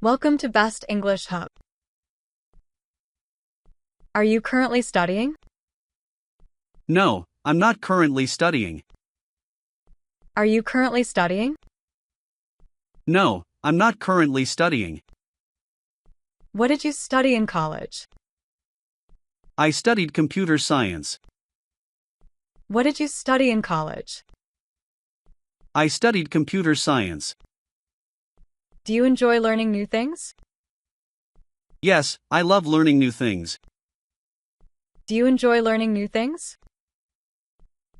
Welcome to Best English Hub. Are you currently studying? No, I'm not currently studying. Are you currently studying? No, I'm not currently studying. What did you study in college? I studied computer science. What did you study in college? I studied computer science. Do you enjoy learning new things? Yes, I love learning new things. Do you enjoy learning new things?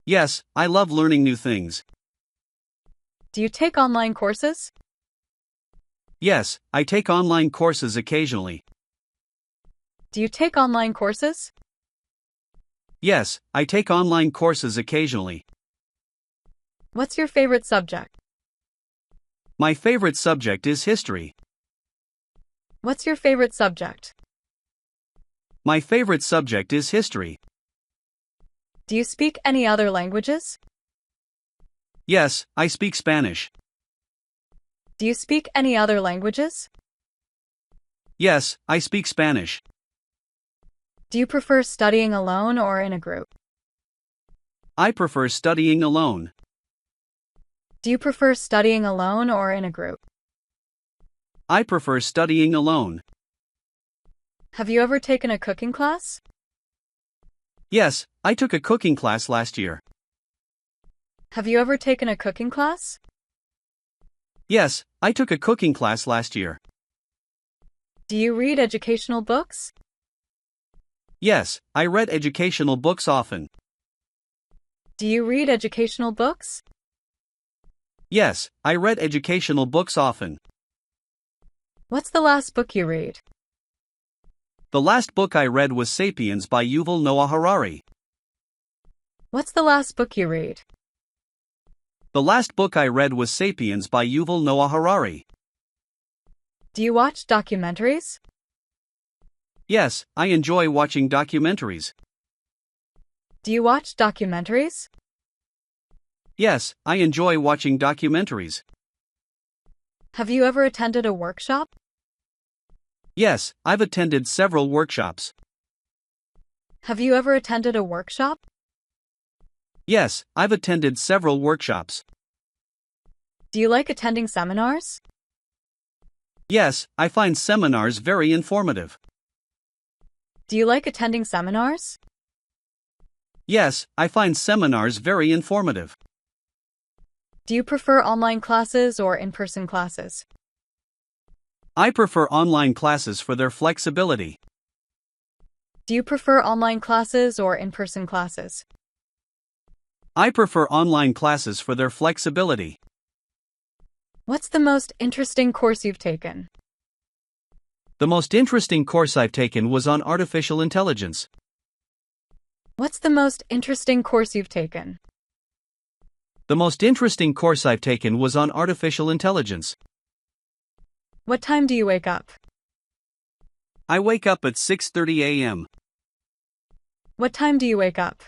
Yes, I love learning new things. Do you take online courses? Yes, I take online courses occasionally. Do you take online courses? Yes, I take online courses occasionally. What's your favorite subject? My favorite subject is history. What's your favorite subject? My favorite subject is history. Do you speak any other languages? Yes, I speak Spanish. Do you speak any other languages? Yes, I speak Spanish. Do you prefer studying alone or in a group? I prefer studying alone. Do you prefer studying alone or in a group? I prefer studying alone. Have you ever taken a cooking class? Yes, I took a cooking class last year. Have you ever taken a cooking class? Yes, I took a cooking class last year. Do you read educational books? Yes, I read educational books often. Do you read educational books? Yes, I read educational books often. What's the last book you read? The last book I read was Sapiens by Yuval Noah Harari. What's the last book you read? The last book I read was Sapiens by Yuval Noah Harari. Do you watch documentaries? Yes, I enjoy watching documentaries. Do you watch documentaries? Yes, I enjoy watching documentaries. Have you ever attended a workshop? Yes, I've attended several workshops. Have you ever attended a workshop? Yes, I've attended several workshops. Do you like attending seminars? Yes, I find seminars very informative. Do you like attending seminars? Yes, I find seminars very informative. Do you prefer online classes or in-person classes? I prefer online classes for their flexibility. Do you prefer online classes or in-person classes? I prefer online classes for their flexibility. What's the most interesting course you've taken? The most interesting course I've taken was on artificial intelligence. What's the most interesting course you've taken? The most interesting course I've taken was on artificial intelligence. What time do you wake up? I wake up at 6:30 a.m. What time do you wake up?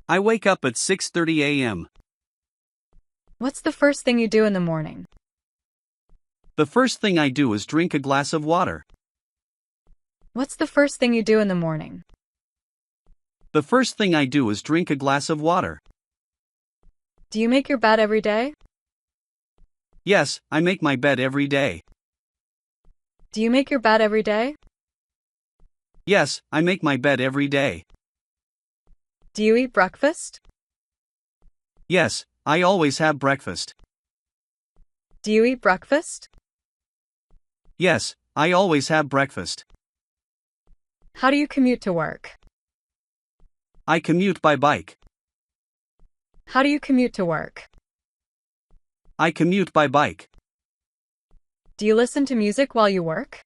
I wake up at 6:30 a.m. What's the first thing you do in the morning? The first thing I do is drink a glass of water. What's the first thing you do in the morning? The first thing I do is drink a glass of water. Do you make your bed every day? Yes, I make my bed every day. Do you make your bed every day? Yes, I make my bed every day. Do you eat breakfast? Yes, I always have breakfast. Do you eat breakfast? Yes, I always have breakfast. How do you commute to work? I commute by bike. How do you commute to work? I commute by bike. Do you listen to music while you work?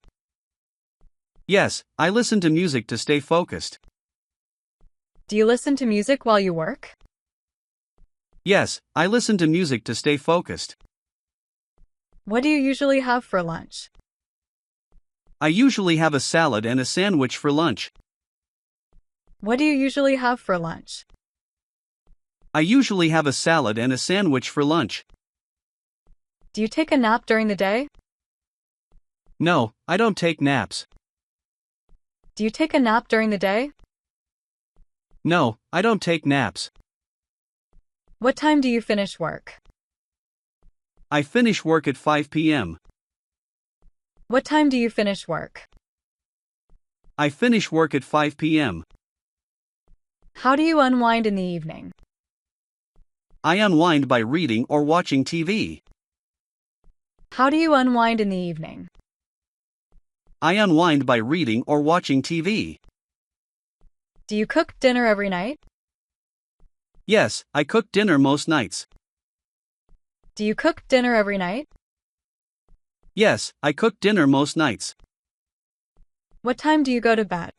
Yes, I listen to music to stay focused. Do you listen to music while you work? Yes, I listen to music to stay focused. What do you usually have for lunch? I usually have a salad and a sandwich for lunch. What do you usually have for lunch? I usually have a salad and a sandwich for lunch. Do you take a nap during the day? No, I don't take naps. Do you take a nap during the day? No, I don't take naps. What time do you finish work? I finish work at 5 p.m. What time do you finish work? I finish work at 5 p.m. How do you unwind in the evening? I unwind by reading or watching TV. How do you unwind in the evening? I unwind by reading or watching TV. Do you cook dinner every night? Yes, I cook dinner most nights. Do you cook dinner every night? Yes, I cook dinner most nights. What time do you go to bed?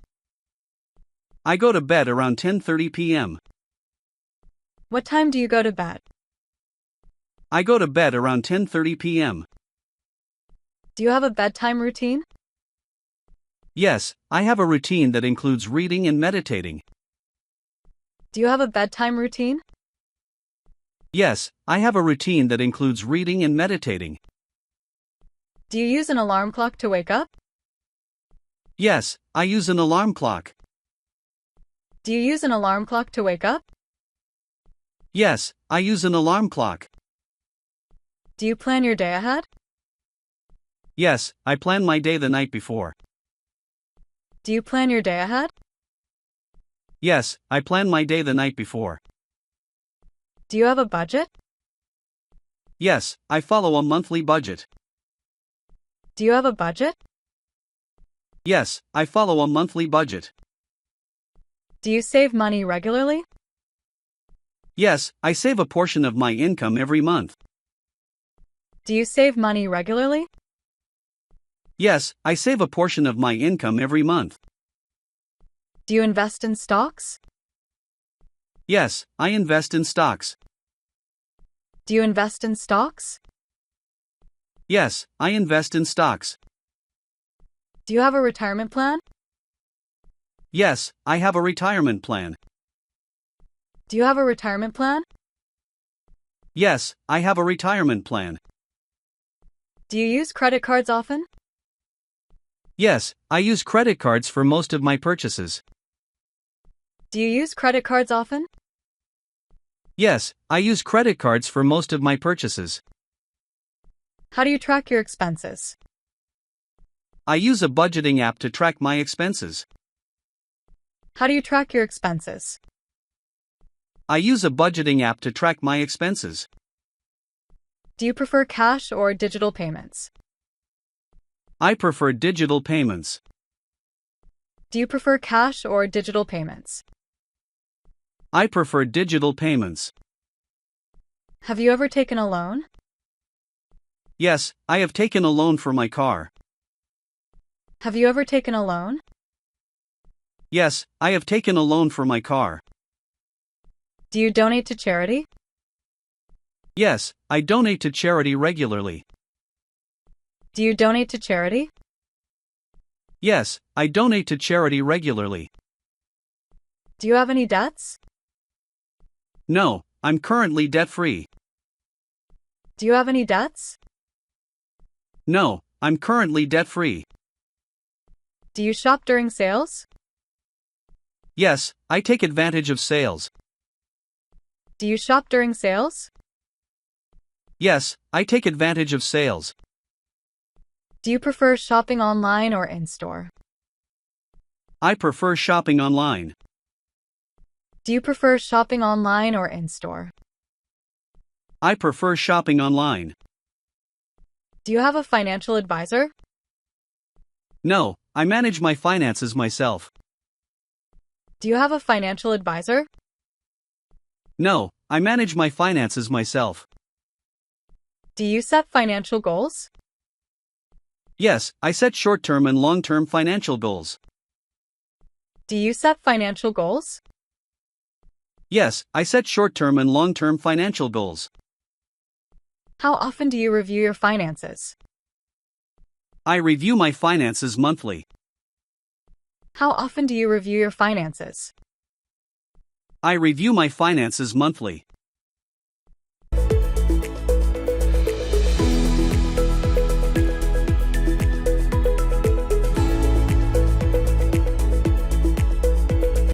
I go to bed around 10:30 p.m. What time do you go to bed? I go to bed around 10:30 p.m. Do you have a bedtime routine? Yes, I have a routine that includes reading and meditating. Do you have a bedtime routine? Yes, I have a routine that includes reading and meditating. Do you use an alarm clock to wake up? Yes, I use an alarm clock. Do you use an alarm clock to wake up? Yes, I use an alarm clock. Do you plan your day ahead? Yes, I plan my day the night before. Do you plan your day ahead? Yes, I plan my day the night before. Do you have a budget? Yes, I follow a monthly budget. Do you have a budget? Yes, I follow a monthly budget. Do you save money regularly? Yes, I save a portion of my income every month. Do you save money regularly? Yes, I save a portion of my income every month. Do you invest in stocks? Yes, I invest in stocks. Do you invest in stocks? Yes, I invest in stocks. Do you have a retirement plan? Yes, I have a retirement plan. Do you have a retirement plan? Yes, I have a retirement plan. Do you use credit cards often? Yes, I use credit cards for most of my purchases. Do you use credit cards often? Yes, I use credit cards for most of my purchases. How do you track your expenses? I use a budgeting app to track my expenses. How do you track your expenses? I use a budgeting app to track my expenses. Do you prefer cash or digital payments? I prefer digital payments. Do you prefer cash or digital payments? I prefer digital payments. Have you ever taken a loan? Yes, I have taken a loan for my car. Have you ever taken a loan? Yes, I have taken a loan for my car. Do you donate to charity? Yes, I donate to charity regularly. Do you donate to charity? Yes, I donate to charity regularly. Do you have any debts? No, I'm currently debt-free. Do you have any debts? No, I'm currently debt-free. Do you shop during sales? Yes, I take advantage of sales. Do you shop during sales? Yes, I take advantage of sales. Do you prefer shopping online or in-store? I prefer shopping online. Do you prefer shopping online or in-store? I prefer shopping online. Do you have a financial advisor? No, I manage my finances myself. Do you have a financial advisor? No, I manage my finances myself. Do you set financial goals? Yes, I set short-term and long-term financial goals. Do you set financial goals? Yes, I set short-term and long-term financial goals. How often do you review your finances? I review my finances monthly. How often do you review your finances? I review my finances monthly.